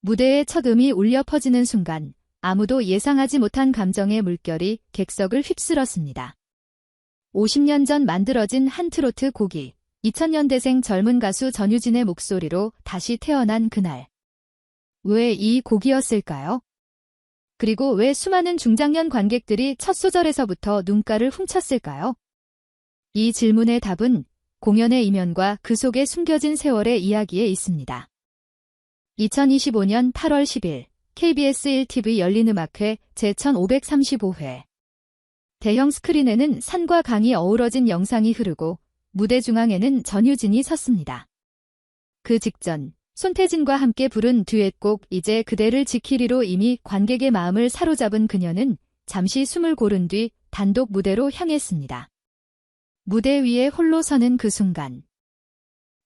무대에 첫 음이 울려 퍼지는 순간 아무도 예상하지 못한 감정의 물결이 객석을 휩쓸었습니다. 50년 전 만들어진 한 트로트 곡이 2000년대생 젊은 가수 전유진의 목소리로 다시 태어난 그날. 왜 이 곡이었을까요? 그리고 왜 수많은 중장년 관객들이 첫 소절에서부터 눈가를 훔쳤을까요? 이 질문의 답은 공연의 이면과 그 속에 숨겨진 세월의 이야기에 있습니다. 2025년 8월 10일 KBS 1TV 열린음악회 제1535회. 대형 스크린에는 산과 강이 어우러진 영상이 흐르고 무대 중앙에는 전유진이 섰습니다. 그 직전 손태진과 함께 부른 듀엣곡 이제 그대를 지키리로 이미 관객의 마음을 사로잡은 그녀는 잠시 숨을 고른 뒤 단독 무대로 향했습니다. 무대 위에 홀로 서는 그 순간.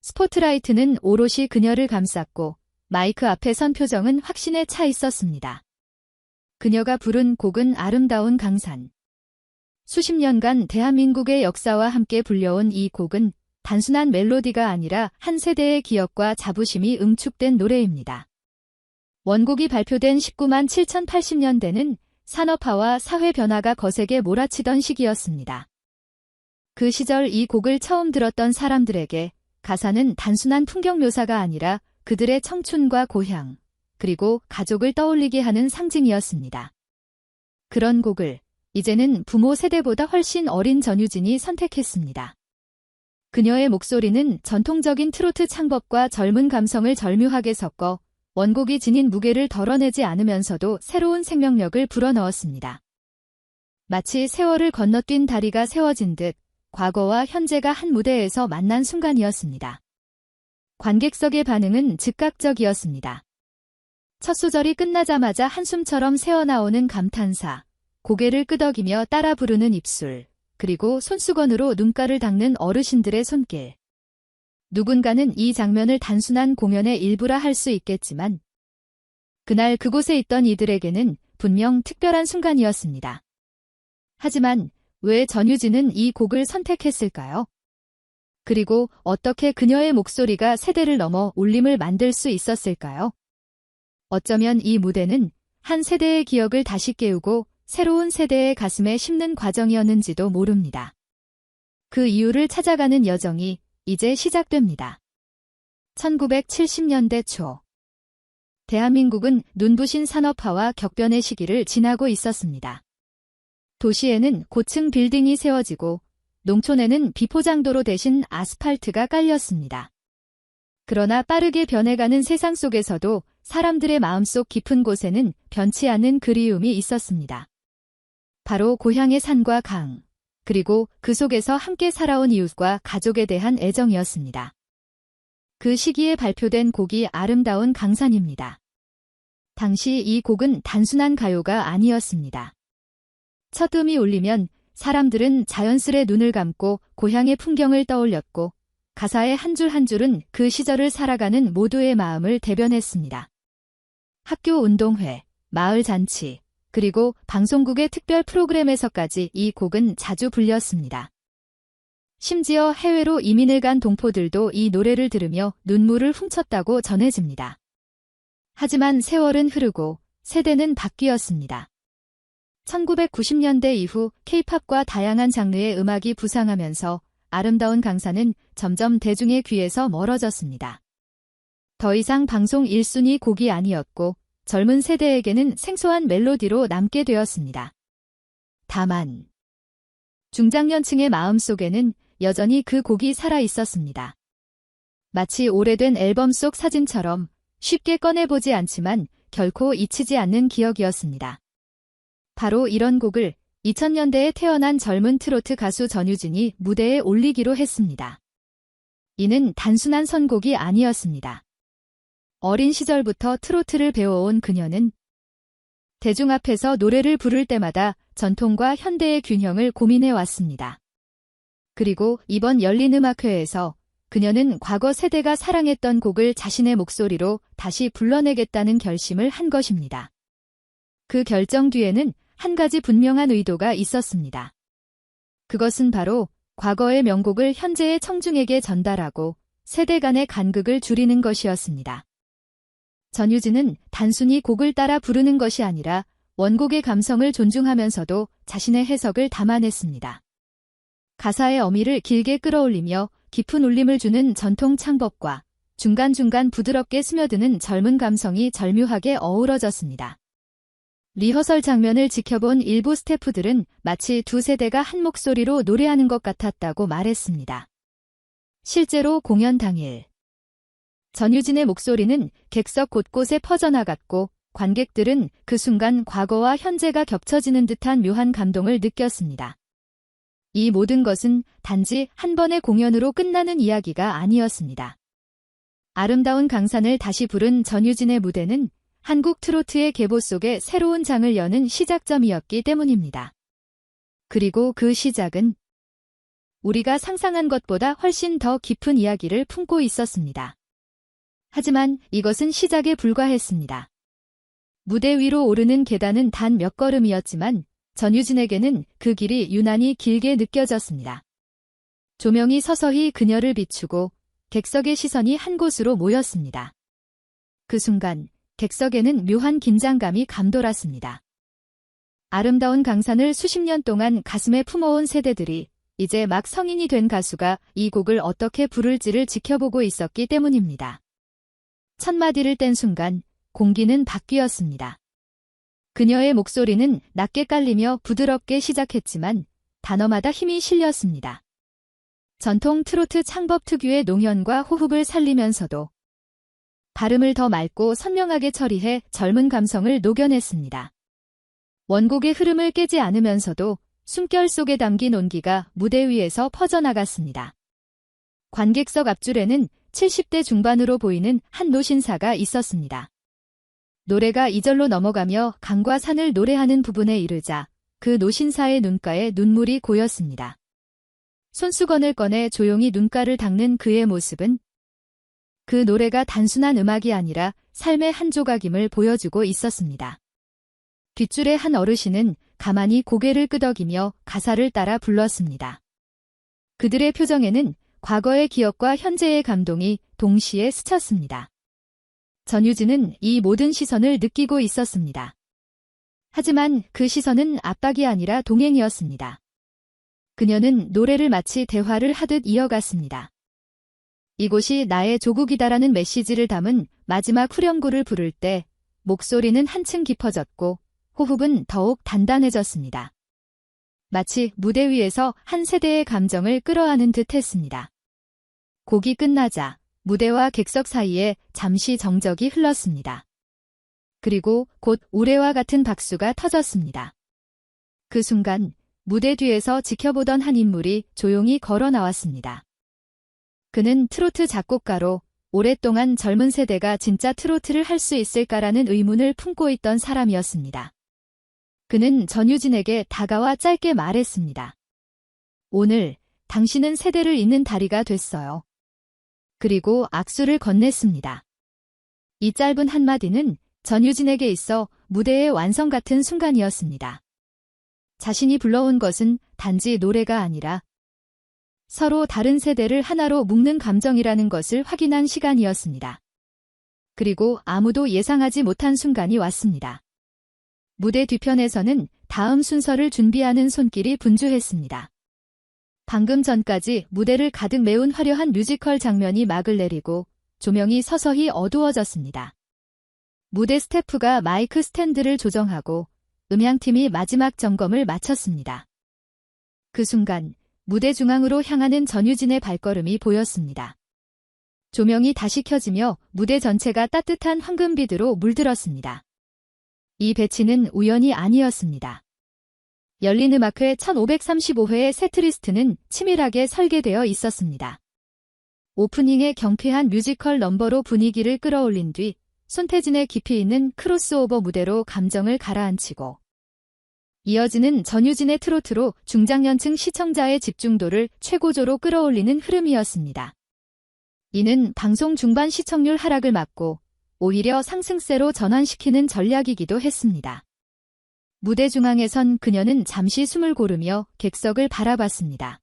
스포트라이트는 오롯이 그녀를 감쌌고 마이크 앞에 선 표정은 확신에 차 있었습니다. 그녀가 부른 곡은 아름다운 강산. 수십 년간 대한민국의 역사와 함께 불려온 이 곡은 단순한 멜로디가 아니라 한 세대의 기억과 자부심이 응축된 노래입니다. 원곡이 발표된 19만 7080년대는 산업화와 사회 변화가 거세게 몰아치던 시기였습니다. 그 시절 이 곡을 처음 들었던 사람들에게 가사는 단순한 풍경 묘사가 아니라 그들의 청춘과 고향, 그리고 가족을 떠올리게 하는 상징이었습니다. 그런 곡을 이제는 부모 세대보다 훨씬 어린 전유진이 선택했습니다. 그녀의 목소리는 전통적인 트로트 창법과 젊은 감성을 절묘하게 섞어 원곡이 지닌 무게를 덜어내지 않으면서도 새로운 생명력을 불어넣었습니다. 마치 세월을 건너뛴 다리가 세워진 듯 과거와 현재가 한 무대에서 만난 순간이었습니다. 관객석의 반응은 즉각적이었습니다. 첫 소절이 끝나자마자 한숨처럼 새어나오는 감탄사, 고개를 끄덕이며 따라 부르는 입술, 그리고 손수건으로 눈가를 닦는 어르신들의 손길. 누군가는 이 장면을 단순한 공연의 일부라 할 수 있겠지만 그날 그곳에 있던 이들에게는 분명 특별한 순간이었습니다. 하지만 왜 전유진은 이 곡을 선택했을까요? 그리고 어떻게 그녀의 목소리가 세대를 넘어 울림을 만들 수 있었을까요? 어쩌면 이 무대는 한 세대의 기억을 다시 깨우고 새로운 세대의 가슴에 심는 과정이었는지도 모릅니다. 그 이유를 찾아가는 여정이 이제 시작됩니다. 1970년대 초. 대한민국은 눈부신 산업화와 격변의 시기를 지나고 있었습니다. 도시에는 고층 빌딩이 세워지고 농촌에는 비포장도로 대신 아스팔트가 깔렸습니다. 그러나 빠르게 변해가는 세상 속에서도 사람들의 마음속 깊은 곳에는 변치 않는 그리움이 있었습니다. 바로 고향의 산과 강, 그리고 그 속에서 함께 살아온 이웃과 가족에 대한 애정이었습니다. 그 시기에 발표된 곡이 아름다운 강산입니다. 당시 이 곡은 단순한 가요가 아니었습니다. 첫 음이 울리면 사람들은 자연스레 눈을 감고 고향의 풍경을 떠올렸고 가사의 한 줄 한 줄은 그 시절을 살아가는 모두의 마음을 대변했습니다. 학교 운동회, 마을 잔치, 그리고 방송국의 특별 프로그램에서까지 이 곡은 자주 불렸습니다. 심지어 해외로 이민을 간 동포들도 이 노래를 들으며 눈물을 훔쳤다고 전해집니다. 하지만 세월은 흐르고 세대는 바뀌었습니다. 1990년대 이후 K-팝과 다양한 장르의 음악이 부상하면서 아름다운 강산은 점점 대중의 귀에서 멀어졌습니다. 더 이상 방송 1순위 곡이 아니었고 젊은 세대에게는 생소한 멜로디로 남게 되었습니다. 다만 중장년층의 마음속에는 여전히 그 곡이 살아 있었습니다. 마치 오래된 앨범 속 사진처럼 쉽게 꺼내보지 않지만 결코 잊히지 않는 기억이었습니다. 바로 이런 곡을 2000년대에 태어난 젊은 트로트 가수 전유진이 무대에 올리기로 했습니다. 이는 단순한 선곡이 아니었습니다. 어린 시절부터 트로트를 배워온 그녀는 대중 앞에서 노래를 부를 때마다 전통과 현대의 균형을 고민해 왔습니다. 그리고 이번 열린음악회에서 그녀는 과거 세대가 사랑했던 곡을 자신의 목소리로 다시 불러내겠다는 결심을 한 것입니다. 그 결정 뒤에는 한 가지 분명한 의도가 있었습니다. 그것은 바로 과거의 명곡을 현재의 청중에게 전달하고 세대 간의 간극을 줄이는 것이었습니다. 전유진은 단순히 곡을 따라 부르는 것이 아니라 원곡의 감성을 존중하면서도 자신의 해석을 담아냈습니다. 가사의 어미를 길게 끌어올리며 깊은 울림을 주는 전통 창법과 중간중간 부드럽게 스며드는 젊은 감성이 절묘하게 어우러졌습니다. 리허설 장면을 지켜본 일부 스태프들은 마치 두 세대가 한 목소리로 노래하는 것 같았다고 말했습니다. 실제로 공연 당일 전유진의 목소리는 객석 곳곳에 퍼져나갔고 관객들은 그 순간 과거와 현재가 겹쳐지는 듯한 묘한 감동을 느꼈습니다. 이 모든 것은 단지 한 번의 공연으로 끝나는 이야기가 아니었습니다. 아름다운 강산을 다시 부른 전유진의 무대는 한국 트로트의 계보 속에 새로운 장을 여는 시작점이었기 때문입니다. 그리고 그 시작은 우리가 상상한 것보다 훨씬 더 깊은 이야기를 품고 있었습니다. 하지만 이것은 시작에 불과했습니다. 무대 위로 오르는 계단은 단 몇 걸음이었지만 전유진에게는 그 길이 유난히 길게 느껴졌습니다. 조명이 서서히 그녀를 비추고 객석의 시선이 한 곳으로 모였습니다. 그 순간 객석에는 묘한 긴장감이 감돌았습니다. 아름다운 강산을 수십 년 동안 가슴에 품어온 세대들이 이제 막 성인이 된 가수가 이 곡을 어떻게 부를지를 지켜보고 있었기 때문입니다. 첫 마디를 뗀 순간 공기는 바뀌었습니다. 그녀의 목소리는 낮게 깔리며 부드럽게 시작했지만 단어마다 힘이 실렸습니다. 전통 트로트 창법 특유의 농연과 호흡을 살리면서도 발음을 더 맑고 선명하게 처리해 젊은 감성을 녹여냈습니다. 원곡의 흐름을 깨지 않으면서도 숨결 속에 담긴 온기가 무대 위에서 퍼져나갔습니다. 관객석 앞줄에는 70대 중반으로 보이는 한 노신사가 있었습니다. 노래가 2절로 넘어가며 강과 산을 노래하는 부분에 이르자 그 노신사의 눈가에 눈물이 고였습니다. 손수건을 꺼내 조용히 눈가를 닦는 그의 모습은 그 노래가 단순한 음악이 아니라 삶의 한 조각임을 보여주고 있었습니다. 뒷줄의 한 어르신은 가만히 고개를 끄덕이며 가사를 따라 불렀습니다. 그들의 표정에는 과거의 기억과 현재의 감동이 동시에 스쳤습니다. 전유진은 이 모든 시선을 느끼고 있었습니다. 하지만 그 시선은 압박이 아니라 동행이었습니다. 그녀는 노래를 마치 대화를 하듯 이어갔습니다. 이곳이 나의 조국이다라는 메시지를 담은 마지막 후렴구를 부를 때 목소리는 한층 깊어졌고 호흡은 더욱 단단해졌습니다. 마치 무대 위에서 한 세대의 감정을 끌어안은 듯 했습니다. 곡이 끝나자 무대와 객석 사이에 잠시 정적이 흘렀습니다. 그리고 곧 우레와 같은 박수가 터졌습니다. 그 순간 무대 뒤에서 지켜보던 한 인물이 조용히 걸어 나왔습니다. 그는 트로트 작곡가로 오랫동안 젊은 세대가 진짜 트로트를 할 수 있을까라는 의문을 품고 있던 사람이었습니다. 그는 전유진에게 다가와 짧게 말했습니다. 오늘 당신은 세대를 잇는 다리가 됐어요. 그리고 악수를 건넸습니다. 이 짧은 한마디는 전유진에게 있어 무대의 완성 같은 순간이었습니다. 자신이 불러온 것은 단지 노래가 아니라 서로 다른 세대를 하나로 묶는 감정이라는 것을 확인한 시간이었습니다. 그리고 아무도 예상하지 못한 순간이 왔습니다. 무대 뒤편에서는 다음 순서를 준비하는 손길이 분주했습니다. 방금 전까지 무대를 가득 메운 화려한 뮤지컬 장면이 막을 내리고 조명이 서서히 어두워졌습니다. 무대 스태프가 마이크 스탠드를 조정하고 음향팀이 마지막 점검을 마쳤습니다. 그 순간 무대 중앙으로 향하는 전유진의 발걸음이 보였습니다. 조명이 다시 켜지며 무대 전체가 따뜻한 황금빛으로 물들었습니다. 이 배치는 우연이 아니었습니다. 열린 음악회 1535회의 세트리스트는 치밀하게 설계되어 있었습니다. 오프닝의 경쾌한 뮤지컬 넘버로 분위기를 끌어올린 뒤 손태진의 깊이 있는 크로스오버 무대로 감정을 가라앉히고 이어지는 전유진의 트로트로 중장년층 시청자의 집중도를 최고조로 끌어올리는 흐름이었습니다. 이는 방송 중반 시청률 하락을 막고 오히려 상승세로 전환시키는 전략이기도 했습니다. 무대 중앙에 선 그녀는 잠시 숨을 고르며 객석을 바라봤습니다.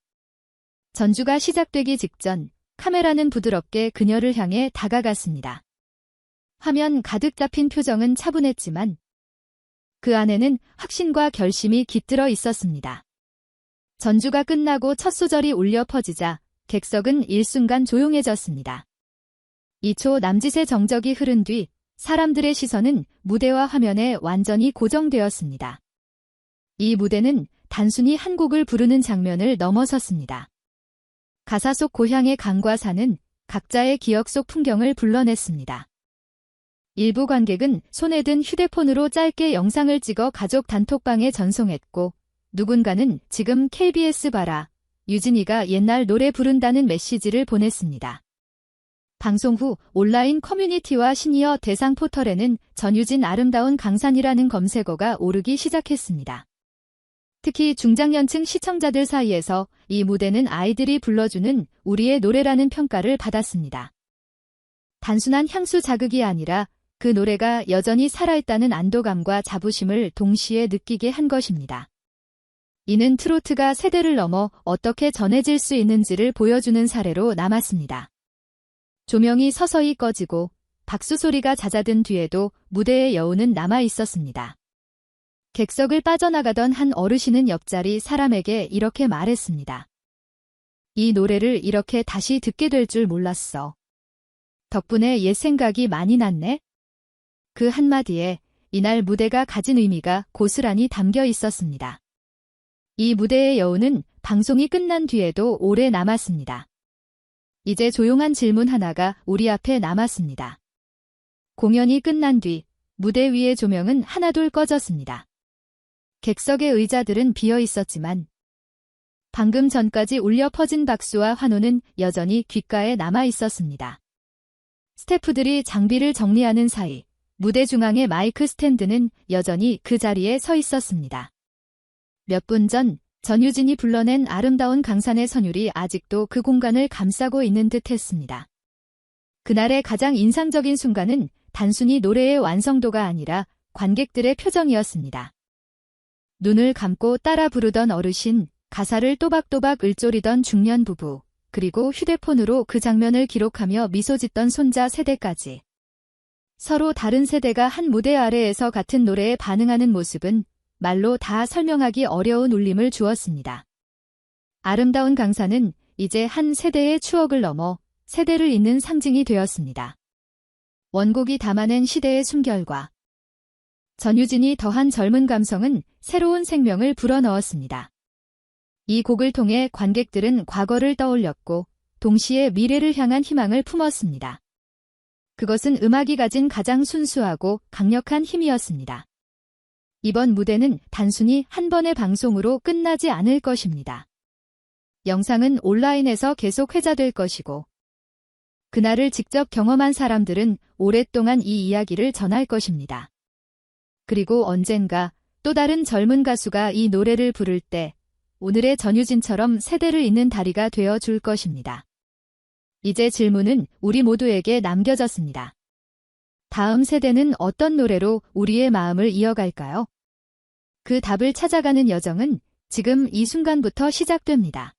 전주가 시작되기 직전 카메라는 부드럽게 그녀를 향해 다가갔습니다. 화면 가득 잡힌 표정은 차분했지만 그 안에는 확신과 결심이 깃들어 있었습니다. 전주가 끝나고 첫 소절이 울려 퍼지자 객석은 일순간 조용해졌습니다. 2초 남짓의 정적이 흐른 뒤 사람들의 시선은 무대와 화면에 완전히 고정되었습니다. 이 무대는 단순히 한 곡을 부르는 장면을 넘어섰습니다. 가사 속 고향의 강과 산은 각자의 기억 속 풍경을 불러냈습니다. 일부 관객은 손에 든 휴대폰으로 짧게 영상을 찍어 가족 단톡방에 전송했고, 누군가는 지금 KBS 봐라, 유진이가 옛날 노래 부른다는 메시지를 보냈습니다. 방송 후 온라인 커뮤니티와 시니어 대상 포털에는 전유진 아름다운 강산이라는 검색어가 오르기 시작했습니다. 특히 중장년층 시청자들 사이에서 이 무대는 아이들이 불러주는 우리의 노래라는 평가를 받았습니다. 단순한 향수 자극이 아니라 그 노래가 여전히 살아있다는 안도감과 자부심을 동시에 느끼게 한 것입니다. 이는 트로트가 세대를 넘어 어떻게 전해질 수 있는지를 보여주는 사례로 남았습니다. 조명이 서서히 꺼지고 박수 소리가 잦아든 뒤에도 무대의 여운은 남아 있었습니다. 객석을 빠져나가던 한 어르신은 옆자리 사람에게 이렇게 말했습니다. 이 노래를 이렇게 다시 듣게 될 줄 몰랐어. 덕분에 옛 생각이 많이 났네. 그 한마디에 이날 무대가 가진 의미가 고스란히 담겨 있었습니다. 이 무대의 여운은 방송이 끝난 뒤에도 오래 남았습니다. 이제 조용한 질문 하나가 우리 앞에 남았습니다. 공연이 끝난 뒤 무대 위의 조명은 하나둘 꺼졌습니다. 객석의 의자들은 비어 있었지만 방금 전까지 울려 퍼진 박수와 환호는 여전히 귓가에 남아 있었습니다. 스태프들이 장비를 정리하는 사이 무대 중앙의 마이크 스탠드는 여전히 그 자리에 서 있었습니다. 몇 분 전 전유진이 불러낸 아름다운 강산의 선율이 아직도 그 공간을 감싸고 있는 듯 했습니다. 그날의 가장 인상적인 순간은 단순히 노래의 완성도가 아니라 관객들의 표정이었습니다. 눈을 감고 따라 부르던 어르신, 가사를 또박또박 읊조리던 중년 부부, 그리고 휴대폰으로 그 장면을 기록하며 미소 짓던 손자 세대까지. 서로 다른 세대가 한 무대 아래에서 같은 노래에 반응하는 모습은 말로 다 설명하기 어려운 울림을 주었습니다. 아름다운 강산은 이제 한 세대의 추억을 넘어 세대를 잇는 상징이 되었습니다. 원곡이 담아낸 시대의 숨결과 전유진이 더한 젊은 감성은 새로운 생명을 불어넣었습니다. 이 곡을 통해 관객들은 과거를 떠올렸고 동시에 미래를 향한 희망을 품었습니다. 그것은 음악이 가진 가장 순수하고 강력한 힘이었습니다. 이번 무대는 단순히 한 번의 방송으로 끝나지 않을 것입니다. 영상은 온라인에서 계속 회자될 것이고 그날을 직접 경험한 사람들은 오랫동안 이 이야기를 전할 것입니다. 그리고 언젠가 또 다른 젊은 가수가 이 노래를 부를 때 오늘의 전유진처럼 세대를 잇는 다리가 되어 줄 것입니다. 이제 질문은 우리 모두에게 남겨졌습니다. 다음 세대는 어떤 노래로 우리의 마음을 이어갈까요? 그 답을 찾아가는 여정은 지금 이 순간부터 시작됩니다.